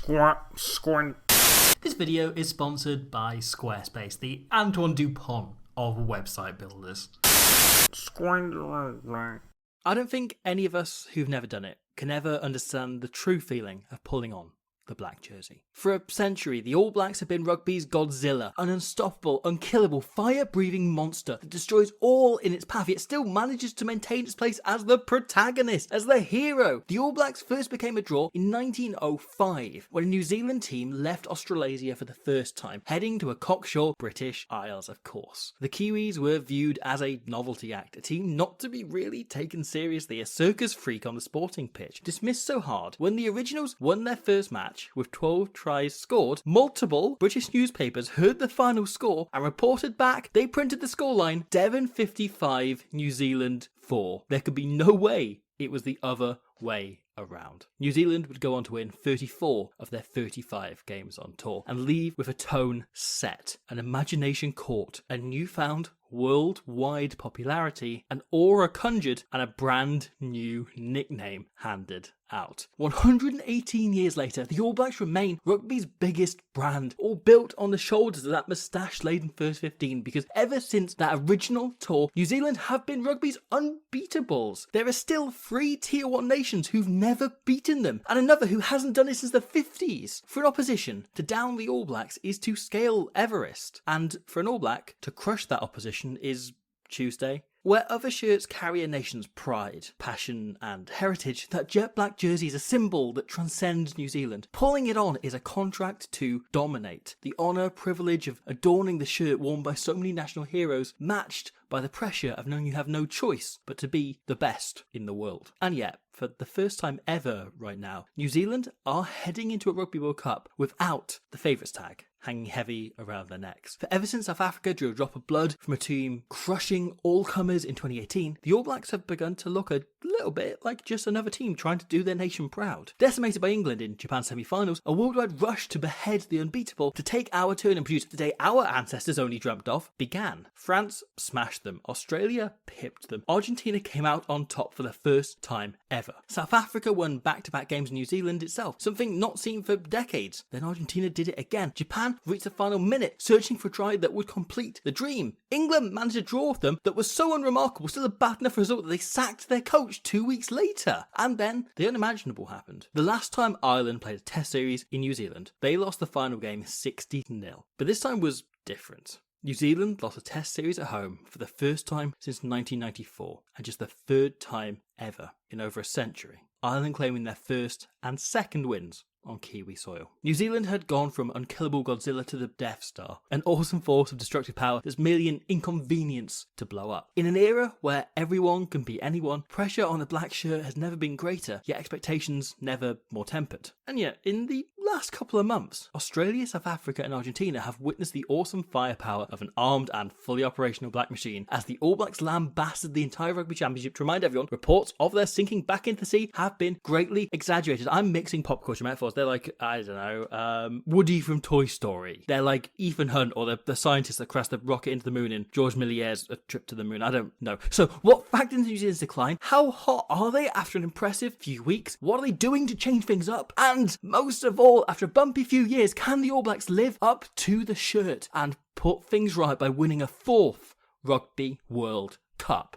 This video is sponsored by Squarespace, the Antoine Dupont of website builders. I don't think any of us who've never done it can ever understand the true feeling of pulling on the black jersey. For a century, the All Blacks have been rugby's Godzilla, an unstoppable, unkillable, fire-breathing monster that destroys all in its path, yet still manages to maintain its place as the protagonist, as the hero. The All Blacks first became a draw in 1905, when a New Zealand team left Australasia for the first time, heading to a cocksure British Isles, of course. The Kiwis were viewed as a novelty act, a team not to be really taken seriously, a circus freak on the sporting pitch. Dismissed so hard, when the Originals won their first match, with 12 tries scored, multiple British newspapers heard the final score and reported back. They printed the scoreline, Devon 55, New Zealand 4. There could be no way it was the other way around. New Zealand would go on to win 34 of their 35 games on tour and leave with a tone set, an imagination caught, a newfound worldwide popularity, an aura conjured, and a brand new nickname handed out. 118 years later, the All Blacks remain rugby's biggest brand, all built on the shoulders of that moustache-laden first 15, because ever since that original tour, New Zealand have been rugby's unbeatables. There are still 3 Tier 1 nations who've never beaten them, and another who hasn't done it since the 50s. For an opposition to down the All Blacks is to scale Everest, and for an All Black to crush that opposition is Tuesday. Where other shirts carry a nation's pride, passion and heritage, that jet black jersey is a symbol that transcends New Zealand. Pulling it on is a contract to dominate. The honour, privilege of adorning the shirt worn by so many national heroes, matched by the pressure of knowing you have no choice but to be the best in the world. And yet, for the first time ever right now, New Zealand are heading into a Rugby World Cup without the favourites tag hanging heavy around their necks. For ever since South Africa drew a drop of blood from a team crushing all comers in 2018, the All Blacks have begun to look a little bit like just another team trying to do their nation proud. Decimated by England in Japan's semi-finals, a worldwide rush to behead the unbeatable, to take our turn and produce the day our ancestors only dreamt of, began. France smashed them. Australia pipped them. Argentina came out on top for the first time ever. South Africa won back-to-back games in New Zealand itself, something not seen for decades. Then Argentina did it again. Japan reached the final minute, searching for a try that would complete the dream. England managed a draw with them that was so unremarkable, still a bad enough result that they sacked their coach 2 weeks later. And then the unimaginable happened. The last time Ireland played a test series in New Zealand, they lost the final game 60-0. But this time was different. New Zealand lost a test series at home for the first time since 1994, and just the third time ever in over a century. Ireland claiming their first and second wins on Kiwi soil. New Zealand had gone from unkillable Godzilla to the Death Star, an awesome force of destructive power that's merely an inconvenience to blow up. In an era where everyone can beat anyone, pressure on the black shirt has never been greater, yet expectations never more tempered. And yet, in the last couple of months, Australia, South Africa and Argentina have witnessed the awesome firepower of an armed and fully operational black machine as the All Blacks lambasted the entire Rugby Championship. To remind everyone, reports of their sinking back into the sea have been greatly exaggerated. I'm mixing pop culture metaphors. They're like, I don't know, Woody from Toy Story. They're like Ethan Hunt or the scientist that crashed the rocket into the moon in George Méliès's A Trip to the Moon. I don't know. So what factored into New Zealand's decline? How hot are they after an impressive few weeks? What are they doing to change things up? And most of all, after a bumpy few years, can the All Blacks live up to the shirt and put things right by winning a 4th Rugby World Cup?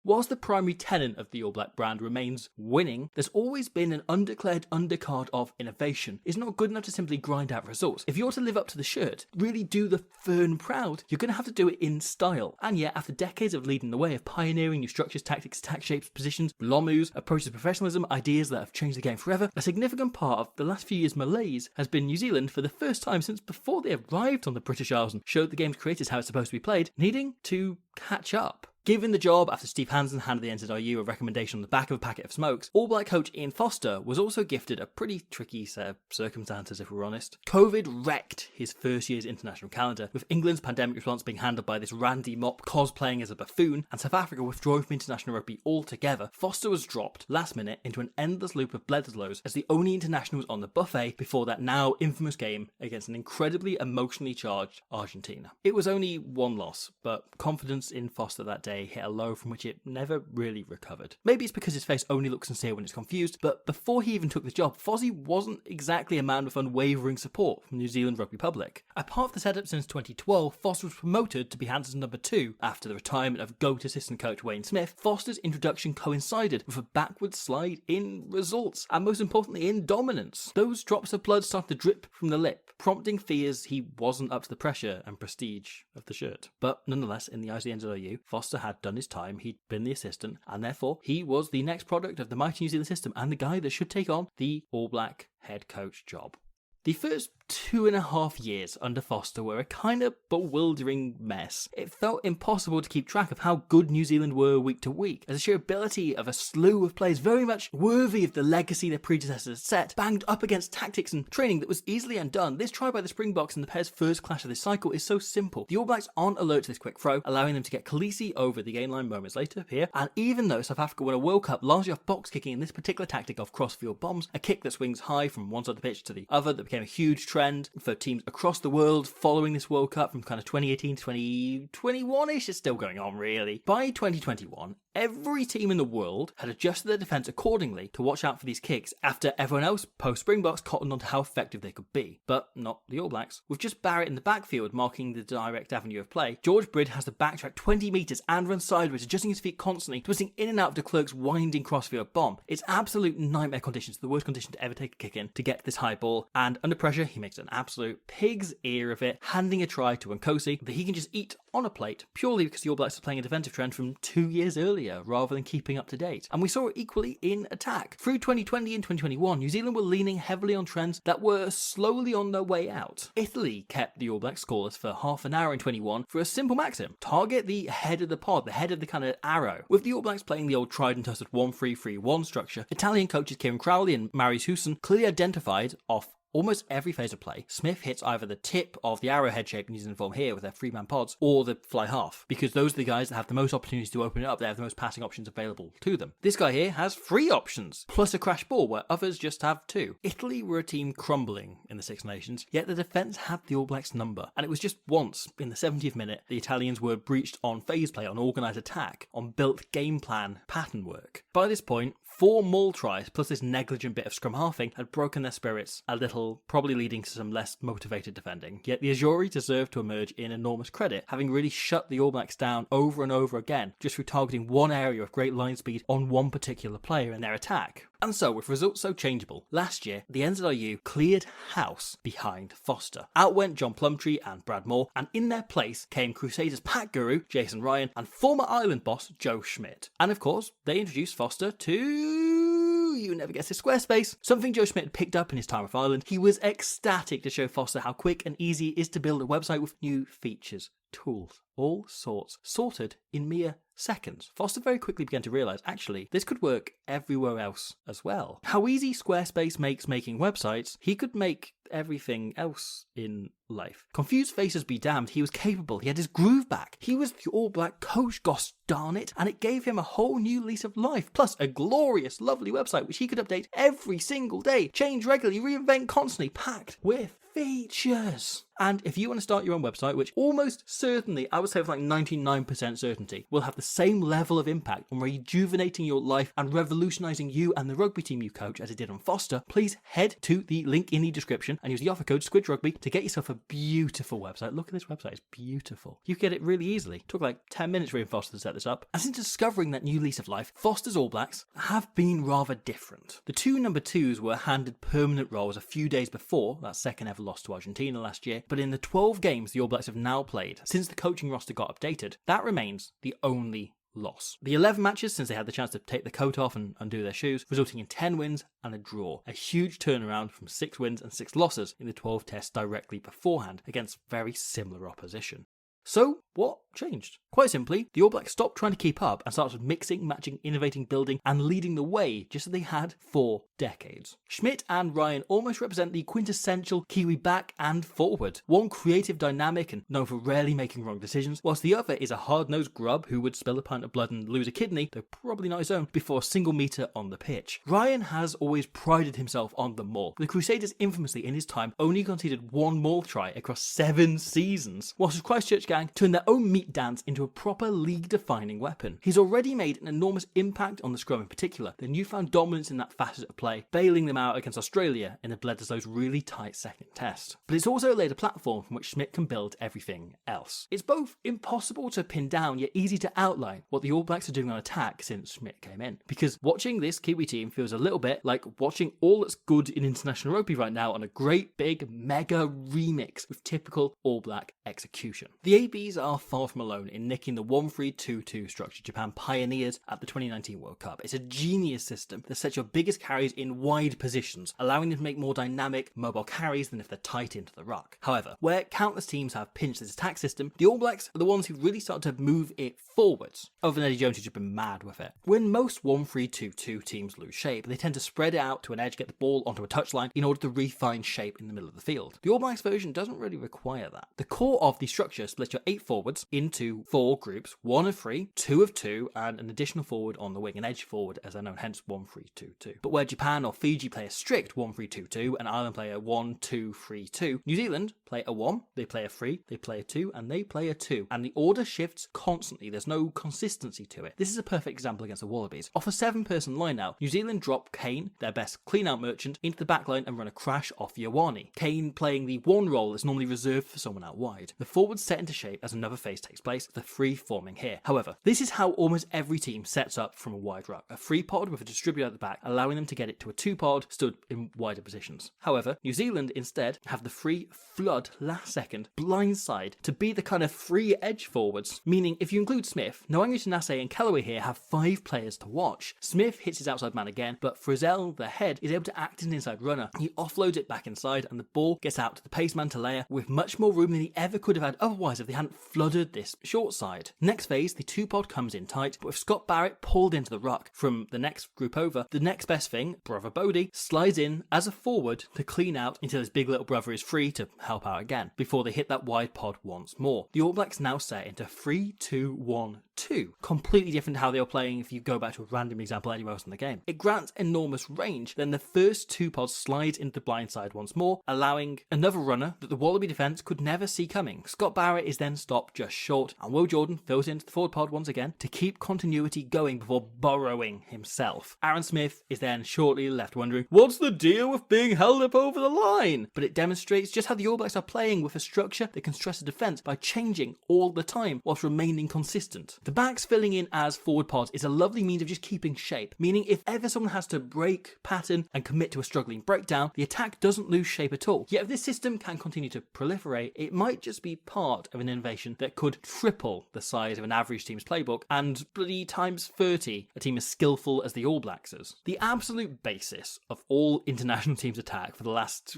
Whilst the primary tenet of the All Black brand remains winning, there's always been an undeclared undercard of innovation. It's not good enough to simply grind out results. If you're to live up to the shirt, really do the fern proud, you're going to have to do it in style. And yet, after decades of leading the way, of pioneering new structures, tactics, attack shapes, positions, lomus, approaches to professionalism, ideas that have changed the game forever, a significant part of the last few years' malaise has been New Zealand, for the first time since before they arrived on the British Isles and showed the game's creators how it's supposed to be played, needing to catch up. Given the job after Steve Hansen handed the NZRU a recommendation on the back of a packet of smokes, All Black coach Ian Foster was also gifted a pretty tricky set of circumstances, if we're honest. COVID wrecked his first year's international calendar, with England's pandemic response being handled by this Randy Mop cosplaying as a buffoon, and South Africa withdrawing from international rugby altogether. Foster was dropped last minute into an endless loop of Bledisloes as the only internationals on the buffet before that now infamous game against an incredibly emotionally charged Argentina. It was only one loss, but confidence in Foster that day day hit a low from which it never really recovered. Maybe it's because his face only looks sincere when it's confused, but before he even took the job, Fozzie wasn't exactly a man with unwavering support from New Zealand rugby public. A part of the setup since 2012, Foster was promoted to be Hanson's number 2. After the retirement of GOAT assistant coach Wayne Smith, Foster's introduction coincided with a backward slide in results, and most importantly in dominance. Those drops of blood started to drip from the lip, prompting fears he wasn't up to the pressure and prestige of the shirt. But nonetheless, in the eyes of the NZRU, Foster had done his time, he'd been the assistant, and therefore he was the next product of the mighty New Zealand system and the guy that should take on the All Black head coach job. The first 2.5 years under Foster were a kind of bewildering mess. It felt impossible to keep track of how good New Zealand were week to week, as the sheer ability of a slew of players very much worthy of the legacy their predecessors set banged up against tactics and training that was easily undone. This try by the Springboks in the pair's first clash of this cycle is so simple. The All Blacks aren't alert to this quick throw, allowing them to get Khaleesi over the gain line moments later here, and even though South Africa won a World Cup largely off box kicking in this particular tactic of cross-field bombs, a kick that swings high from one side of the pitch to the other that became a huge trend for teams across the world following this World Cup from kind of 2018 to 2021-ish. It's still going on, really. By 2021, every team in the world had adjusted their defence accordingly to watch out for these kicks after everyone else post-Springboks cottoned on to how effective they could be. But not the All Blacks. With just Barrett in the backfield marking the direct avenue of play, George Brid has to backtrack 20 metres and run sideways, adjusting his feet constantly, twisting in and out of de Klerk's winding crossfield bomb. It's absolute nightmare conditions, the worst condition to ever take a kick in to get this high ball, and under pressure he makes an absolute pig's ear of it, handing a try to Nkosi that he can just eat on a plate, purely because the All Blacks are playing a defensive trend from 2 years earlier rather than keeping up to date. And we saw it equally in attack. Through 2020 and 2021, New Zealand were leaning heavily on trends that were slowly on their way out. Italy kept the All Blacks scoreless for half an hour in 21 for a simple maxim: target the head of the pod, the head of the kind of arrow. With the All Blacks playing the old tried and tested 1-3-3-1 structure, Italian coaches Kieran Crowley and Marius Husson clearly identified off almost every phase of play, Smith hits either the tip of the arrowhead shape New Zealand form here with their 3-man pods, or the fly half, because those are the guys that have the most opportunities to open it up. They have the most passing options available to them. This guy here has 3 options, plus a crash ball, where others just have 2. Italy were a team crumbling in the Six Nations, yet the defence had the All Blacks' number, and it was just once, in the 70th minute, the Italians were breached on phase play, on organised attack, on built game plan pattern work. By this point, 4 maul tries, plus this negligent bit of scrum halving, had broken their spirits a little, probably leading to some less motivated defending. Yet the Azuri deserved to emerge in enormous credit, having really shut the All Blacks down over and over again, just through targeting one area of great line speed on one particular player in their attack. And so, with results so changeable, last year, the NZRU cleared house behind Foster. Out went John Plumtree and Brad Moore, and in their place came Crusaders pack guru Jason Ryan and former Island boss Joe Schmidt. And of course, they introduced Foster to... you never guess his Squarespace. Something Joe Schmidt had picked up in his time with Ireland. He was ecstatic to show Foster how quick and easy it is to build a website with new features, tools, all sorts, sorted in mere seconds. Foster very quickly began to realise, actually, this could work everywhere else as well. How easy Squarespace makes making websites, he could make everything else in life. Confused faces be damned, he was capable, he had his groove back. He was the All Black coach, gosh darn it, and it gave him a whole new lease of life, plus a glorious, lovely website which he could update every single day, change regularly, reinvent constantly, packed with features. And if you want to start your own website, which almost certainly, I would say with like 99% certainty, will have the same level of impact on rejuvenating your life and revolutionizing you and the rugby team you coach as it did on Foster, please head to the link in the description and use the offer code SquidRugby to get yourself a beautiful website. Look at this website, it's beautiful. You get it really easily. It took like 10 minutes for me and Foster to set this up. And since discovering that new lease of life, Foster's All Blacks have been rather different. The 2 number 2s were handed permanent roles a few days before that second ever loss to Argentina last year, but in the 12 games the All Blacks have now played since the coaching roster got updated, that remains the only loss. The 11 matches since they had the chance to take the coat off and undo their shoes, resulting in 10 wins and a draw. A huge turnaround from 6 wins and 6 losses in the 12 tests directly beforehand against very similar opposition. So, what changed? Quite simply, the All Blacks stopped trying to keep up and started mixing, matching, innovating, building, and leading the way, just as they had for decades. Schmidt and Ryan almost represent the quintessential Kiwi back and forward. One creative, dynamic, and known for rarely making wrong decisions, whilst the other is a hard-nosed grub who would spill a pint of blood and lose a kidney, though probably not his own, before a single metre on the pitch. Ryan has always prided himself on the maul. The Crusaders infamously, in his time, only conceded 1 maul try across 7 seasons, whilst his Christchurch gang gang turned their own meat dance into a proper league-defining weapon. He's already made an enormous impact on the scrum in particular, the newfound dominance in that facet of play, bailing them out against Australia in the Bledisloe's really tight second test. But it's also laid a platform from which Smith can build everything else. It's both impossible to pin down, yet easy to outline what the All Blacks are doing on attack since Schmidt came in. Because watching this Kiwi team feels a little bit like watching all that's good in international rugby right now on a great big mega remix with typical All Black execution. The ABs are far from alone in nicking the 1-3-2-2 structure Japan pioneered at the 2019 World Cup. It's a genius system that sets your biggest carries in wide positions, allowing them to make more dynamic, mobile carries than if they're tight into the ruck. However, where countless teams have pinched this attack system, the All Blacks are the ones who really start to move it forwards, other than Eddie Jones who's just been mad with it. When most 1-3-2-2 teams lose shape, they tend to spread it out to an edge, get the ball onto a touchline in order to refine shape in the middle of the field. The All Blacks version doesn't really require that. The core of the structure splits your 8 forwards into 4 groups, 1 of 3, 2 of 2, and an additional forward on the wing, an edge forward as they're known, hence 1-3-2-2. But where Japan or Fiji play a strict 1-3-2-2 and Ireland play a 1-2-3-2, New Zealand play a 1, they play a 3, they play a 2, and they play a 2. And the order shifts constantly. There's no consistency to it. This is a perfect example against the Wallabies. Off a 7-person line-out, New Zealand drop Kane, their best clean-out merchant, into the backline and run a crash off Ioane. Kane playing the 1 role that's normally reserved for someone out wide. The forwards set into shape as another phase takes place, the 3 forming here. However, this is how almost every team sets up from a wide ruck. A 3 pod with a distributor at the back, allowing them to get it to a 2 pod stood in wider positions. However, New Zealand instead have the 3 flood last second blindside to be the kind of 3 edge forwards, meaning if you include Smith, Noangu Tanase and Kellaway here have 5 players to watch. Smith hits his outside man again, but Frizzell, the head, is able to act as an inside runner. He offloads it back inside and the ball gets out to the pace man Talea with much more room than he ever could have had otherwise if they hadn't flooded this short side. Next phase, the 2 pod comes in tight, but with Scott Barrett pulled into the ruck from the next group over, the next best thing, brother Bodie, slides in as a forward to clean out until his big little brother is free to help out again, before they hit that wide pod once more. The All Blacks now set into 3-2-1-2, completely different to how they were playing if you go back to a random example anywhere else in the game. It grants enormous range, then the first 2 pods slides into the blind side once more, allowing another runner that the Wallaby defence could never see coming. Scott Barrett is then stopped just short, and Will Jordan fills into the forward pod once again to keep continuity going before burrowing himself. Aaron Smith is then shortly left wondering, what's the deal with being held up over the line? But it demonstrates just how the All Blacks are playing with a structure that can stress a defence by changing all the time whilst remaining consistent. The backs filling in as forward pods is a lovely means of just keeping shape, meaning if ever someone has to break pattern and commit to a struggling breakdown, the attack doesn't lose shape at all. Yet if this system can continue to proliferate, it might just be part of an innovation that could triple the size of an average team's playbook and bloody times 30 a team as skillful as the All Blacks is. The absolute basis of all international teams' attack for the last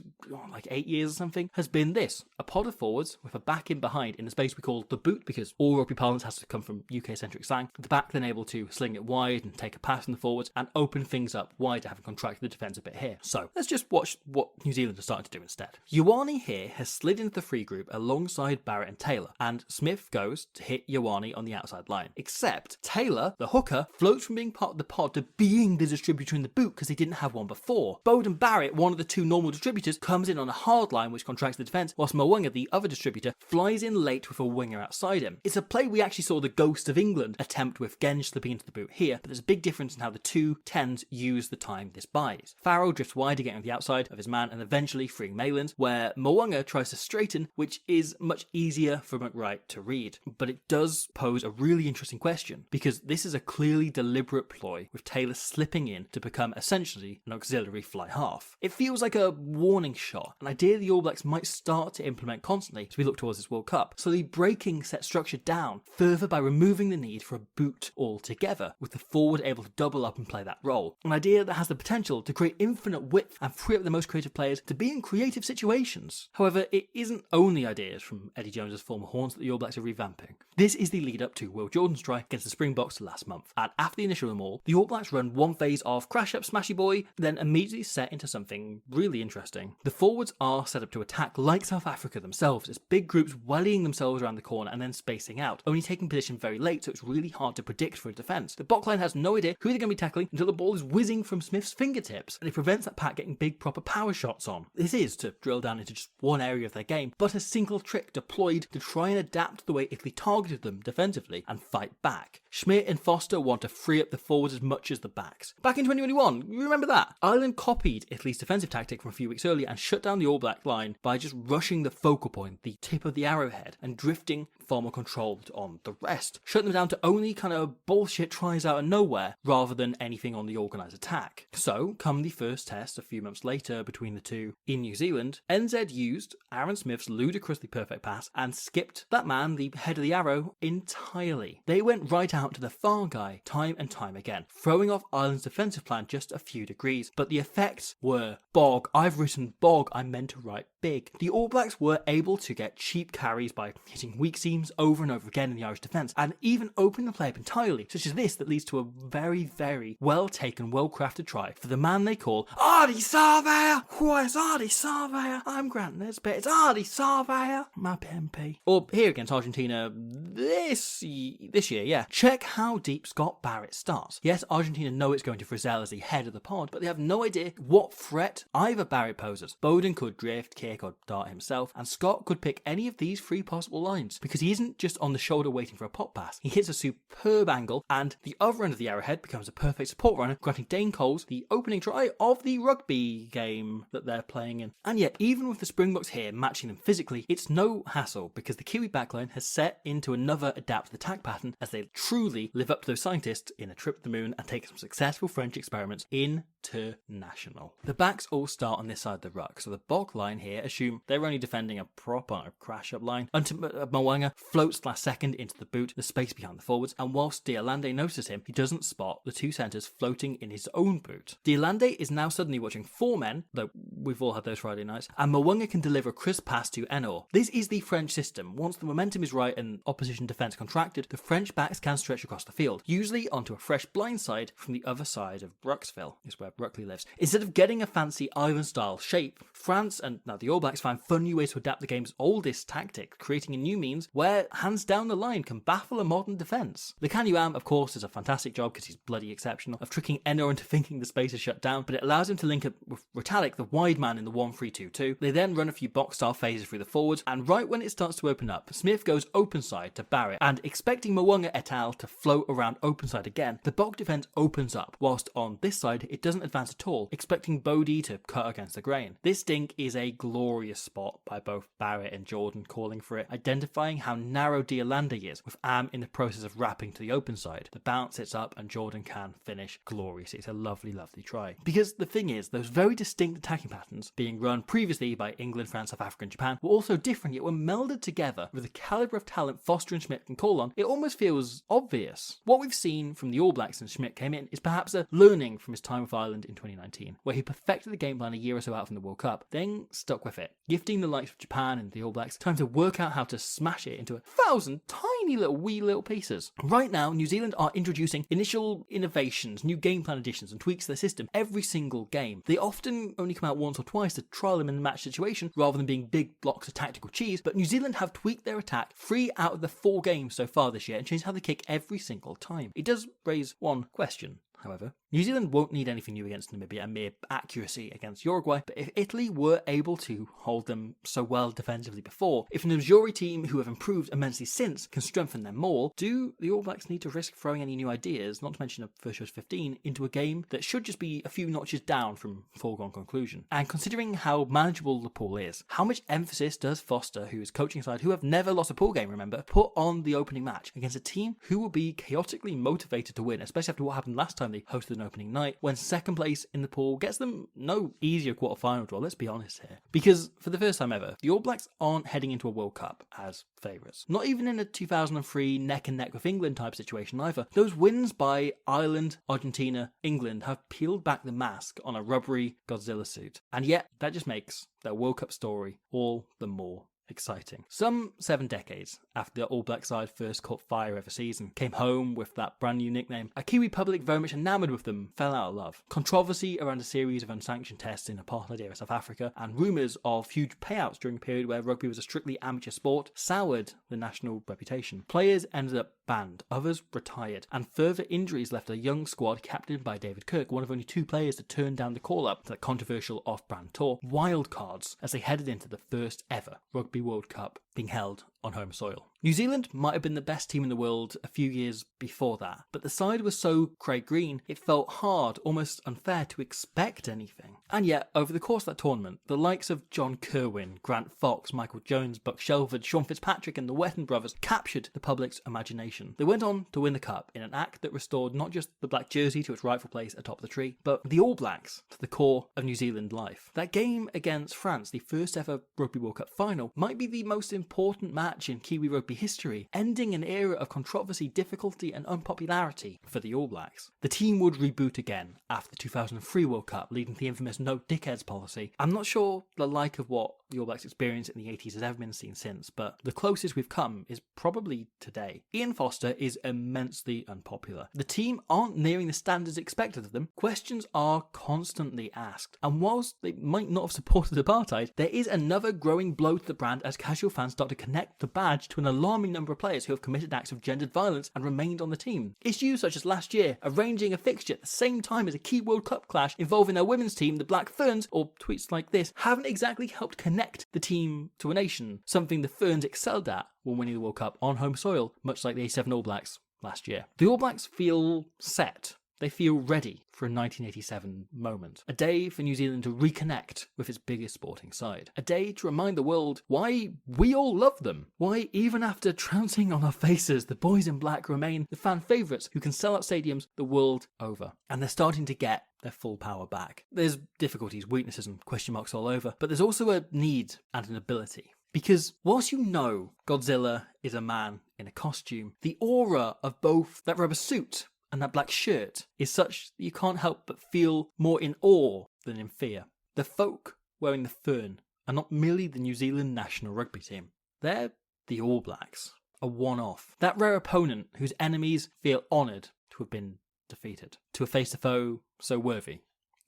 8 years or something has been this: a pod of forwards with a back in behind in the space we call the boot, because all rugby parlance has to come from UK-centric slang. The back then able to sling it wide and take a pass from the forwards and open things up wider, having contracted the defence a bit here. So let's just watch what New Zealand are starting to do instead. Ioane here has slid into the free group alongside Barrett and Taylor, and Smith goes to hit Ioane on the outside line. Except Taylor, the hooker, floats from being part of the pod to being the distributor in the boot because he didn't have one before. Bowden Barrett, one of the 2 normal distributors, comes in on a hard line which contracts the defence, whilst Mo'unga, the other distributor, flies in late with a winger outside him. It's a play we actually saw the Ghost of England attempt with Genge slipping into the boot here, but there's a big difference in how the 2 10s use the time this buys. Farrell drifts wider, getting on the outside of his man and eventually freeing Maylands, where Mo'unga tries to straighten, which is much easier for McWright to read. But it does pose a really interesting question, because this is a clearly deliberate ploy with Taylor slipping in to become essentially an auxiliary fly half. It feels like a warning shot, an idea the All Blacks might start to implement constantly as we look towards this World Cup, slowly breaking set structure down further by removing the need for a boot altogether, with the forward able to double up and play that role. An idea that has the potential to create infinite width and free up the most creative players to be in creative situations. However, it isn't only ideas from Eddie Jones's former haunts that the All Blacks are revamping. This is the lead up to Will Jordan's try against the Springboks last month, and after the initial maul, the All Blacks run one phase of crash up smashy boy, then immediately set into something really interesting. The forwards are set up to attack like South Africa themselves, as big groups wellying themselves around the corner and then spacing out, only taking position very late, so it's really hard to predict for a defence. The Bock line has no idea who they're going to be tackling until the ball is whizzing from Smith's fingertips, and it prevents that pack getting big proper power shots on. This is, to drill down into just one area of their game, but a single trick deployed to try and adapt the way Italy targeted them defensively and fight back. Schmidt and Foster want to free up the forwards as much as the backs. Back in 2021, you remember that? Ireland copied Italy's defensive tactic from a few weeks earlier and shut down the All Black line by just rushing the focal point, the tip of the arrowhead, and drifting far more controlled on the rest, shutting them down to only kind of bullshit tries out of nowhere rather than anything on the organised attack. So, come the first test a few months later between the two in New Zealand, NZ used Aaron Smith's ludicrously perfect pass and skipped that man, the head of the arrow, entirely. They went right out to the far guy time and time again, throwing off Ireland's defensive plan just a few degrees, but the effects were bog. I've written bog, I meant to write big. The All Blacks were able to get cheap carries by hitting weak seams over and over again in the Irish defence, and even open the play up entirely, such as this that leads to a very, very well taken, well crafted try for the man they call Artie Surveyor. Where's Artie Surveyor? I'm Grant Nesbitt. It's Artie Surveyor, my PMP. Or here against Argentina this year, yeah. Check how deep Scott Barrett starts. Yes, Argentina know it's going to Frizzell as the head of the pod, but they have no idea what threat either Barrett poses. Bowden could drift, kick, or dart himself, and Scott could pick any of these three possible lines, because he isn't just on the shoulder waiting for a pop pass. He hits a superb angle, and the other end of the arrowhead becomes a perfect support runner, granting Dane Coles the opening try of the rugby game that they're playing in. And yet, even with the Springboks here matching them physically, it's no hassle, because the Kiwi backline has set into another adaptive attack pattern as they truly live up to those scientists in A Trip to the Moon and take some successful French experiments international. The backs all start on this side of the ruck, so the Bock line here assume they're only defending a proper crash-up line until Mwanga floats last second into the boot, the space behind the forwards, and whilst Diolande notices him, he doesn't spot the two centres floating in his own boot. Diolande is now suddenly watching four men, though we've all had those Friday nights, and Mwanga can deliver a crisp pass to Enor. This is the French system. Once the momentum is right and opposition defence contracted, the French backs can stretch across the field, usually onto a fresh blindside from the other side of Bruxville, is where Bruckley lives. Instead of getting a fancy Ivan-style shape, France and now the All Blacks find fun new ways to adapt the game's oldest tactic, creating a new means where hands down the line can baffle a modern defence. The Can You Am, of course, does a fantastic job, because he's bloody exceptional, of tricking Enor into thinking the space is shut down, but it allows him to link up with Retallick, the wide man in the 1-3-2-2. They then run a few box-style phases through the forwards, and right when it starts to open up, Smith goes open side to Barrett, and expecting Mwanga et al. To float around open side again, the Bock defence opens up, whilst on this side it doesn't advance at all, expecting Bodie to cut against the grain. This dink is a glorious spot by both Barrett and Jordan calling for it, identifying how narrow Diolande is, with Am in the process of wrapping to the open side. The bounce sits up and Jordan can finish gloriously. It's a lovely, lovely try. Because the thing is, those very distinct attacking patterns being run previously by England, France, South Africa and Japan were also different, yet were melded together with the calibre of talent Foster and Schmidt can call on. It almost feels obvious. What we've seen from the All Blacks since Schmidt came in is perhaps a learning from his time with Ireland in 2019, where he perfected the game plan a year or so out from the World Cup, then stuck with it, gifting the likes of Japan and the All Blacks time to work out how to smash it into 1,000 tiny wee little pieces. Right now, New Zealand are introducing initial innovations, new game plan additions and tweaks to their system every single game. They often only come out once or twice to trial them in a match situation rather than being big blocks of tactical cheese, but New Zealand have tweaked their attack 3 out of the 4 games so far this year and changed how they kick every single time. It does raise one question, however. New Zealand won't need anything new against Namibia and mere accuracy against Uruguay, but if Italy were able to hold them so well defensively before, if an Missouri team who have improved immensely since can strengthen them more, do the All Blacks need to risk throwing any new ideas, not to mention a first choice 15, into a game that should just be a few notches down from foregone conclusion? And considering how manageable the pool is, how much emphasis does Foster, who is coaching a side who have never lost a pool game, remember, put on the opening match against a team who will be chaotically motivated to win, especially after what happened last time they hosted an opening night, when second place in the pool gets them no easier quarter-final draw, let's be honest here. Because for the first time ever, the All Blacks aren't heading into a World Cup as favourites. Not even in a 2003 neck and neck with England type situation either. Those wins by Ireland, Argentina, England have peeled back the mask on a rubbery Godzilla suit. And yet, that just makes their World Cup story all the more exciting. Some 7 decades after the All Black side first caught fire overseas and came home with that brand new nickname, a Kiwi public very much enamoured with them fell out of love. Controversy around a series of unsanctioned tests in apartheid-era South Africa and rumours of huge payouts during a period where rugby was a strictly amateur sport soured the national reputation. Players ended up disband, others retired, and further injuries left a young squad captained by David Kirk, one of only 2 players to turn down the call-up to that controversial off-brand tour, wildcards as they headed into the first ever Rugby World Cup being held on home soil. New Zealand might have been the best team in the world a few years before that, but the side was so Craig Green, it felt hard, almost unfair to expect anything. And yet, over the course of that tournament, the likes of John Kerwin, Grant Fox, Michael Jones, Buck Shelford, Sean Fitzpatrick and the Wetton brothers captured the public's imagination. They went on to win the cup in an act that restored not just the black jersey to its rightful place atop the tree, but the All Blacks to the core of New Zealand life. That game against France, the first ever Rugby World Cup final, might be the most important match in Kiwi rugby history, ending an era of controversy, difficulty and unpopularity for the All Blacks. The team would reboot again after the 2003 World Cup, leading to the infamous no dickheads policy. I'm not sure the like of what the All Blacks experienced in the 80s has ever been seen since, but the closest we've come is probably today. Ian Foster is immensely unpopular. The team aren't nearing the standards expected of them. Questions are constantly asked, and whilst they might not have supported apartheid, there is another growing blow to the brand as casual fans start to connect the badge to an alarming number of players who have committed acts of gendered violence and remained on the team. Issues such as last year arranging a fixture at the same time as a key World Cup clash involving their women's team, the Black Ferns, or tweets like this, haven't exactly helped connect the team to a nation, something the Ferns excelled at when winning the World Cup on home soil, much like the 87 All Blacks last year. The All Blacks feel set. They feel ready for a 1987 moment. A day for New Zealand to reconnect with its biggest sporting side. A day to remind the world why we all love them. Why, even after trouncing on our faces, the boys in black remain the fan favourites who can sell out stadiums the world over. And they're starting to get their full power back. There's difficulties, weaknesses and question marks all over, but there's also a need and an ability. Because whilst you know Godzilla is a man in a costume, the aura of both that rubber suit and that black shirt is such that you can't help but feel more in awe than in fear. The folk wearing the fern are not merely the New Zealand national rugby team. They're the All Blacks, a one-off. That rare opponent whose enemies feel honoured to have been defeated, to have faced a foe so worthy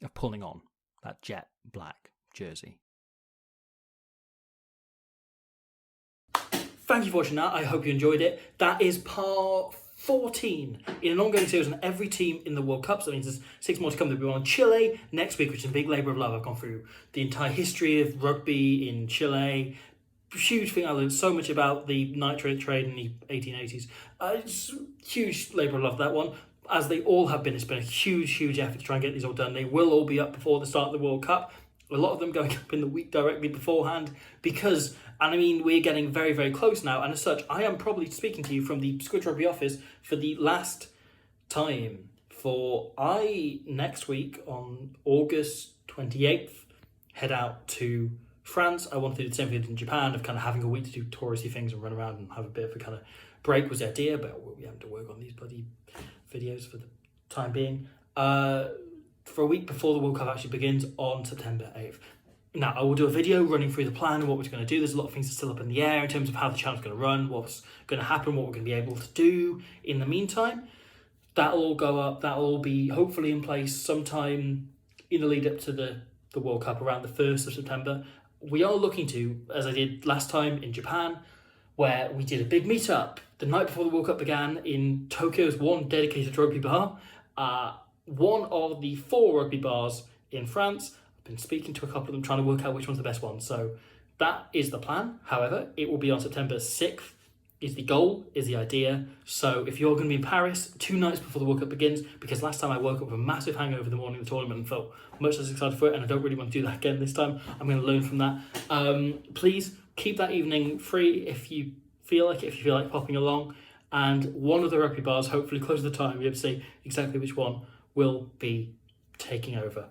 of pulling on that jet black jersey. Thank you for watching that. I hope you enjoyed it. That is part 14 in an ongoing series on every team in the World Cup. So that means there's 6 more to come. There'll be one on Chile next week, which is a big labour of love. I've gone through the entire history of rugby in Chile. Huge thing. I learned so much about the nitrate trade in the 1880s. It's huge labour of love, that one. As they all have been, it's been a huge effort to try and get these all done. They will all be up before the start of the World Cup. A lot of them going up in the week directly beforehand because, and I mean, we're getting very close now. And as such, I am probably speaking to you from the Squid Rugby office for the last time. Next week on August 28th, head out to France. I want to do the same thing in Japan of kind of having a week to do touristy things and run around and have a bit of a kind of break was the idea, but we have to work on these bloody videos for the time being. For a week before the World Cup actually begins on September 8th. Now, I will do a video running through the plan and what we're going to do. There's a lot of things still up in the air in terms of how the channel's going to run, what's going to happen, what we're going to be able to do in the meantime. That'll all go up. That'll all be hopefully in place sometime in the lead up to the World Cup around the 1st of September. We are looking to, as I did last time in Japan, where we did a big meetup the night before the World Cup began in Tokyo's one dedicated rugby bar. One of the 4 rugby bars in France. I've been speaking to a couple of them, trying to work out which one's the best one. So that is the plan. However, it will be on September 6th is the goal, is the idea. So if you're going to be in Paris 2 nights before the World Cup begins, because last time I woke up with a massive hangover the morning of the tournament and felt much less excited for it, and I don't really want to do that again this time. I'm going to learn from that. Please keep that evening free if you feel like it, if you feel like popping along. And one of the rugby bars, hopefully close to the time, we have to say exactly which one will be taking over,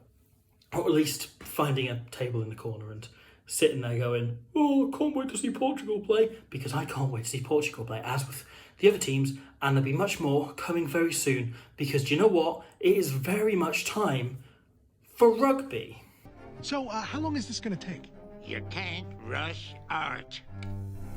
or at least finding a table in the corner and sitting there going, oh, I can't wait to see Portugal play, because I can't wait to see Portugal play, as with the other teams, and there'll be much more coming very soon, because do you know what? It is very much time for rugby. So, how long is this going to take? You can't rush art.